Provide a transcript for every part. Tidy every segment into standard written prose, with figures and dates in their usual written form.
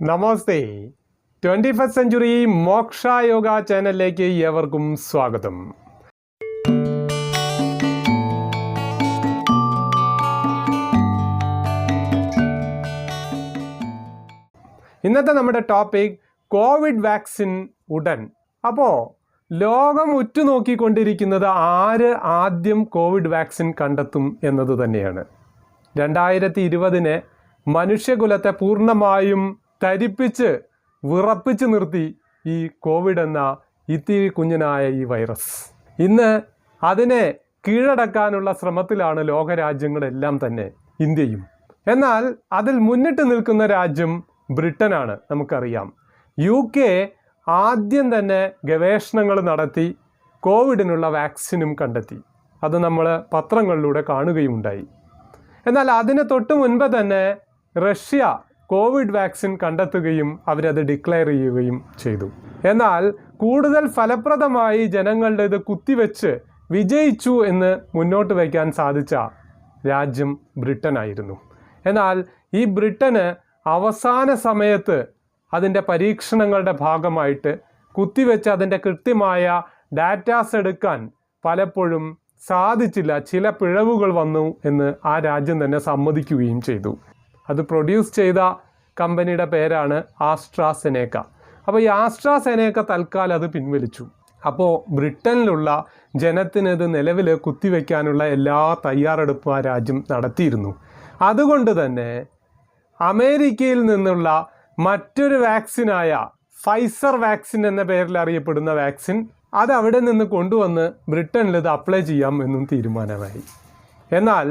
നമസ്തേ. 21st century മോക്ഷ yoga ചാനലിലേക്ക് ഏവർക്കും സ്വാഗതം. ഇന്നത്തെ നമ്മുടെ ടോപ്പിക് കോവിഡ് വാക്സിൻ ഉടൻ. അപ്പോൾ ലോകം ഉറ്റുനോക്കിക്കൊണ്ടിരിക്കുന്നത് ആര് ആദ്യം കോവിഡ് വാക്സിൻ കണ്ടെത്തും എന്നത് തന്നെയാണ്. 2020 മനുഷ്യകുലത്തെ പൂർണ്ണമായും തരിപ്പിച്ച് വിറപ്പിച്ച് നിർത്തി ഈ കോവിഡ് എന്ന ഇത്തിരി കുഞ്ഞനായ ഈ വൈറസ്. ഇന്ന് അതിനെ കീഴടക്കാനുള്ള ശ്രമത്തിലാണ് ലോകരാജ്യങ്ങളെല്ലാം തന്നെ, ഇന്ത്യയും. എന്നാൽ അതിൽ മുന്നിട്ട് നിൽക്കുന്ന രാജ്യം ബ്രിട്ടനാണ്. നമുക്കറിയാം, UK ആദ്യം തന്നെ ഗവേഷണങ്ങൾ നടത്തി കോവിഡിനുള്ള വാക്സിനും കണ്ടെത്തി. അത് നമ്മൾ പത്രങ്ങളിലൂടെ കാണുകയുണ്ടായി. എന്നാൽ അതിന് തൊട്ട് മുൻപ് തന്നെ റഷ്യ കോവിഡ് വാക്സിൻ കണ്ടെത്തുകയും അവരത് ഡിക്ലെയർ ചെയ്യുകയും ചെയ്തു. എന്നാൽ കൂടുതൽ ഫലപ്രദമായി ജനങ്ങളുടെ ഇത് കുത്തിവെച്ച് വിജയിച്ചു എന്ന് മുന്നോട്ട് വയ്ക്കാൻ സാധിച്ച രാജ്യം ബ്രിട്ടനായിരുന്നു. എന്നാൽ ഈ ബ്രിട്ടന് അവസാന സമയത്ത് അതിൻ്റെ പരീക്ഷണങ്ങളുടെ ഭാഗമായിട്ട് കുത്തിവെച്ച് അതിൻ്റെ കൃത്യമായ ഡാറ്റാസ് എടുക്കാൻ പലപ്പോഴും സാധിച്ചില്ല. ചില പിഴവുകൾ വന്നു എന്ന് ആ രാജ്യം തന്നെ സമ്മതിക്കുകയും ചെയ്തു. അത് പ്രൊഡ്യൂസ് ചെയ്ത കമ്പനിയുടെ പേരാണ് ആസ്ട്രാസെനേക്ക. അപ്പോൾ ഈ ആസ്ട്രാസെനേക്ക തൽക്കാലം അത് പിൻവലിച്ചു. അപ്പോൾ ബ്രിട്ടനിലുള്ള ജനത്തിന് ഇത് നിലവിൽ കുത്തിവെക്കാനുള്ള എല്ലാ തയ്യാറെടുപ്പും ആ രാജ്യം നടത്തിയിരുന്നു. അതുകൊണ്ട് തന്നെ അമേരിക്കയിൽ നിന്നുള്ള മറ്റൊരു വാക്സിനായ ഫൈസർ വാക്സിൻ എന്ന പേരിൽ അറിയപ്പെടുന്ന വാക്സിൻ അത് അവിടെ നിന്ന് കൊണ്ടുവന്ന് ബ്രിട്ടനിൽ ഇത് അപ്ലൈ ചെയ്യാം എന്നും തീരുമാനമായി. എന്നാൽ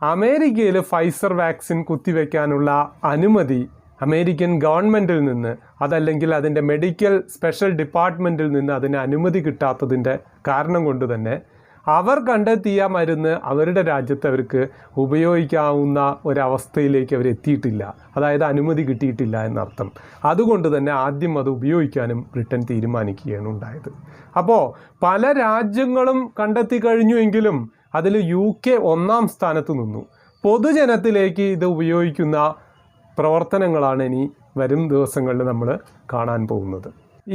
അമേരിക്കയിൽ ഫൈസർ വാക്സിൻ കുത്തിവെക്കാനുള്ള അനുമതി അമേരിക്കൻ ഗവൺമെൻറ്റിൽ നിന്ന്, അതല്ലെങ്കിൽ അതിൻ്റെ മെഡിക്കൽ സ്പെഷ്യൽ ഡിപ്പാർട്ട്മെൻറ്റിൽ നിന്ന് അതിന് അനുമതി കിട്ടാത്തതിൻ്റെ കാരണം കൊണ്ട് തന്നെ അവർ കണ്ടെത്തിയ മരുന്ന് അവരുടെ രാജ്യത്ത് അവർക്ക് ഉപയോഗിക്കാവുന്ന ഒരവസ്ഥയിലേക്ക് അവരെത്തിയിട്ടില്ല. അതായത് അനുമതി കിട്ടിയിട്ടില്ല എന്നർത്ഥം. അതുകൊണ്ട് തന്നെ ആദ്യം അത് ഉപയോഗിക്കാനും ബ്രിട്ടൻ തീരുമാനിക്കുകയാണ് ഉണ്ടായത്. അപ്പോൾ പല രാജ്യങ്ങളും കണ്ടെത്തി കഴിഞ്ഞുവെങ്കിലും അതിൽ UK 1ാം സ്ഥാനത്ത് നിന്നു. പൊതുജനത്തിലേക്ക് ഇത് ഉപയോഗിക്കുന്ന പ്രവർത്തനങ്ങളാണ് ഇനി വരും ദിവസങ്ങളിൽ നമ്മൾ കാണാൻ പോകുന്നത്.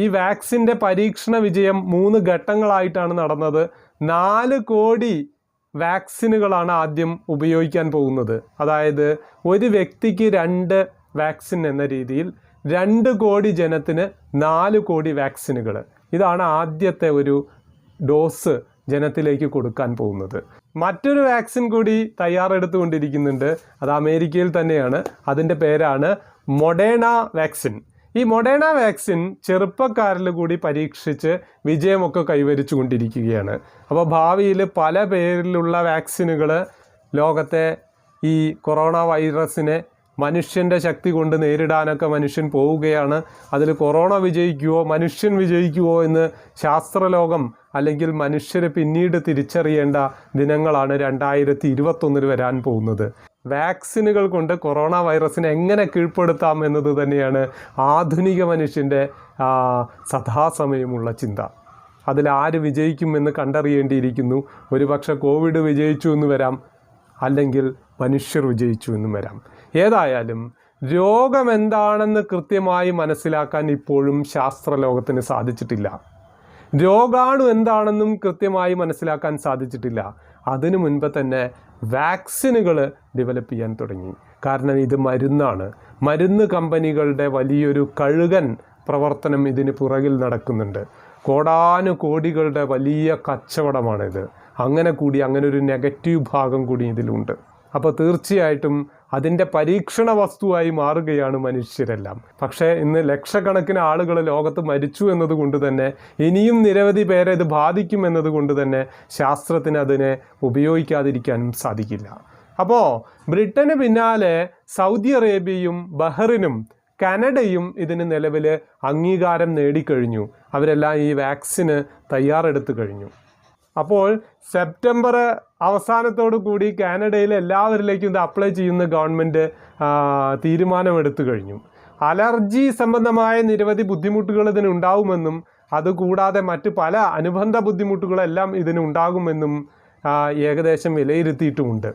ഈ വാക്സിൻ്റെ പരീക്ഷണ വിജയം 3 ഘട്ടങ്ങളായിട്ടാണ് നടന്നത്. 4 കോടി വാക്സിനുകളാണ് ആദ്യം ഉപയോഗിക്കാൻ പോകുന്നത്. അതായത് ഒരു വ്യക്തിക്ക് 2 വാക്സിൻ എന്ന രീതിയിൽ 2 കോടി ജനത്തിന് 4 കോടി വാക്സിനുകൾ. ഇതാണ് ആദ്യത്തെ ഒരു ഡോസ് ജനത്തിലേക്ക് കൊടുക്കാൻ പോകുന്നത്. മറ്റൊരു വാക്സിൻ കൂടി തയ്യാറെടുത്തുകൊണ്ടിരിക്കുന്നുണ്ട്. അത് അമേരിക്കയിൽ തന്നെയാണ്. അതിൻ്റെ പേരാണ് മൊഡേണ വാക്സിൻ. ഈ മൊഡേണ വാക്സിൻ ചെറുപ്പക്കാരിൽ കൂടി പരീക്ഷിച്ച് വിജയമൊക്കെ കൈവരിച്ചു കൊണ്ടിരിക്കുകയാണ്. അപ്പോൾ ഭാവിയിൽ പല പേരിലുള്ള വാക്സിനുകൾ ലോകത്തെ ഈ കൊറോണ വൈറസിനെ മനുഷ്യൻ്റെ ശക്തി കൊണ്ട് നേരിടാനൊക്കെ മനുഷ്യൻ പോവുകയാണ്. അതിൽ കൊറോണ വിജയിക്കുമോ മനുഷ്യൻ വിജയിക്കുമോ എന്ന് ശാസ്ത്രലോകം അല്ലെങ്കിൽ മനുഷ്യർ പിന്നീട് തിരിച്ചറിയേണ്ട ദിനങ്ങളാണ് 2021 വരാൻ പോകുന്നത്. വാക്സിനുകൾ കൊണ്ട് കൊറോണ വൈറസിനെ എങ്ങനെ കീഴ്പ്പെടുത്താം എന്നത് തന്നെയാണ് ആധുനിക മനുഷ്യൻ്റെ സദാസമയമുള്ള ചിന്ത. അതിലാര് വിജയിക്കുമെന്ന് കണ്ടറിയേണ്ടിയിരിക്കുന്നു. ഒരുപക്ഷെ കോവിഡ് വിജയിച്ചു എന്ന് വരാം, അല്ലെങ്കിൽ മനുഷ്യർ വിജയിച്ചു എന്നും വരാം. ഏതായാലും രോഗമെന്താണെന്ന് കൃത്യമായി മനസ്സിലാക്കാൻ ഇപ്പോഴും ശാസ്ത്രലോകത്തിന് സാധിച്ചിട്ടില്ല. രോഗാണു എന്താണെന്നും കൃത്യമായി മനസ്സിലാക്കാൻ സാധിച്ചിട്ടില്ല. അതിനു മുൻപ് തന്നെ വാക്സിനുകൾ ഡെവലപ്പ് ചെയ്യാൻ തുടങ്ങി. കാരണം ഇത് മരുന്നാണ്. മരുന്ന് കമ്പനികളുടെ വലിയൊരു കഴുകൻ പ്രവർത്തനം ഇതിന് പുറകിൽ നടക്കുന്നുണ്ട്. കോടാനുകോടികളുടെ വലിയ കച്ചവടമാണിത്. അങ്ങനെ ഒരു നെഗറ്റീവ് ഭാഗം കൂടി ഇതിലുണ്ട്. അപ്പോൾ തീർച്ചയായിട്ടും അതിൻ്റെ പരീക്ഷണ വസ്തുവായി മാറുകയാണ് മനുഷ്യരെല്ലാം. പക്ഷേ ഇന്ന് ലക്ഷക്കണക്കിന് ആളുകൾ ലോകത്ത് മരിച്ചു എന്നതുകൊണ്ട് തന്നെ ഇനിയും നിരവധി പേരെ ഇത് ബാധിക്കും എന്നതുകൊണ്ട് തന്നെ ശാസ്ത്രത്തിന് അതിനെ ഉപയോഗിക്കാതിരിക്കാനും സാധിക്കില്ല. അപ്പോൾ ബ്രിട്ടന് പിന്നാലെ സൗദി അറേബ്യയും ബഹ്റിനും കാനഡയും ഇതിന് നിലവിൽ അംഗീകാരം നേടിക്കഴിഞ്ഞു. അവരെല്ലാം ഈ വാക്സിന് തയ്യാറെടുത്തു കഴിഞ്ഞു. അപ്പോൾ സെപ്റ്റംബർ അവസാനത്തോടു കൂടി കാനഡയിൽ എല്ലാവരിലേക്കും ഇത് അപ്ലൈ ചെയ്യുന്ന ഗവൺമെൻറ് തീരുമാനമെടുത്തു കഴിഞ്ഞു. അലർജി സംബന്ധമായ നിരവധി ബുദ്ധിമുട്ടുകൾ ഇതിനുണ്ടാവുമെന്നും അതുകൂടാതെ മറ്റ് പല അനുബന്ധ ബുദ്ധിമുട്ടുകളെല്ലാം ഇതിനുണ്ടാകുമെന്നും ഏകദേശം വിലയിരുത്തിയിട്ടുമുണ്ട്.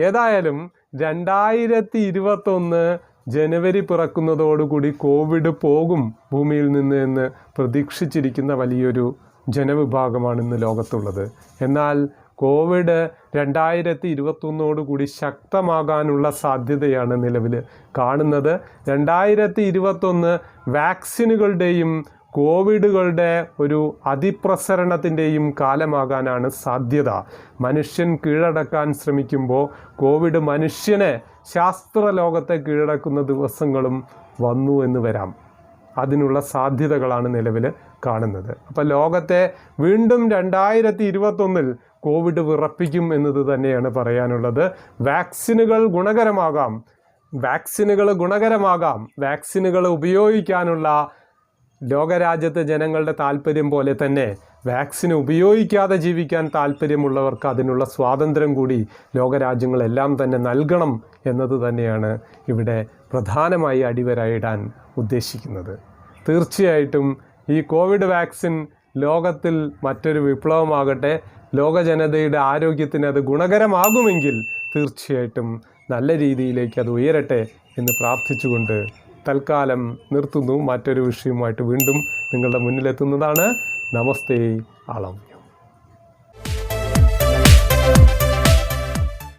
ഏതായാലും 2021 ജനുവരി പിറക്കുന്നതോടുകൂടി കോവിഡ് പോകും ഭൂമിയിൽ നിന്ന് എന്ന് പ്രതീക്ഷിച്ചിരിക്കുന്ന വലിയൊരു ജനവിഭാഗമാണ് ഇന്ന് ലോകത്തുള്ളത്. എന്നാൽ കോവിഡ് 2021 ശക്തമാകാനുള്ള സാധ്യതയാണ് നിലവിൽ കാണുന്നത്. 2021 വാക്സിനുകളുടെയും കോവിഡുകളുടെ ഒരു അതിപ്രസരണത്തിൻ്റെയും കാലമാകാനാണ് സാധ്യത. മനുഷ്യൻ കീഴടക്കാൻ ശ്രമിക്കുമ്പോൾ കോവിഡ് മനുഷ്യനെ ശാസ്ത്രലോകത്തെ കീഴടക്കുന്ന ദിവസങ്ങളും വന്നു എന്ന് വരാം. അതിനുള്ള സാധ്യതകളാണ് നിലവിൽ കാണുന്നത്. അപ്പോൾ ലോകത്തെ വീണ്ടും 2021 കോവിഡ് വിറപ്പിക്കും എന്നത് തന്നെയാണ് പറയാനുള്ളത്. വാക്സിനുകൾ ഗുണകരമാകാം. വാക്സിനുകൾ ഉപയോഗിക്കാനുള്ള ലോകരാജ്യത്തെ ജനങ്ങളുടെ താല്പര്യം പോലെ തന്നെ വാക്സിൻ ഉപയോഗിക്കാതെ ജീവിക്കാൻ താല്പര്യമുള്ളവർക്ക് അതിനുള്ള സ്വാതന്ത്ര്യം കൂടി ലോകരാജ്യങ്ങളെല്ലാം തന്നെ നൽകണം എന്നത് തന്നെയാണ് ഇവിടെ പ്രധാനമായി അടിവരയിടാൻ ഉദ്ദേശിക്കുന്നത്. തീർച്ചയായിട്ടും ഈ കോവിഡ് വാക്സിൻ ലോകത്തിൽ മറ്റൊരു വിപ്ലവമാകട്ടെ. ലോക ജനതയുടെ ആരോഗ്യത്തിന് അത് ഗുണകരമാകുമെങ്കിൽ തീർച്ചയായിട്ടും നല്ല രീതിയിലേക്ക് അത് ഉയരട്ടെ എന്ന് പ്രാർത്ഥിച്ചുകൊണ്ട് തൽക്കാലം നിർത്തുന്നു. മറ്റൊരു വിഷയവുമായിട്ട് വീണ്ടും നിങ്ങളുടെ മുന്നിലെത്തുന്നതാണ്. നമസ്തേ ആളം.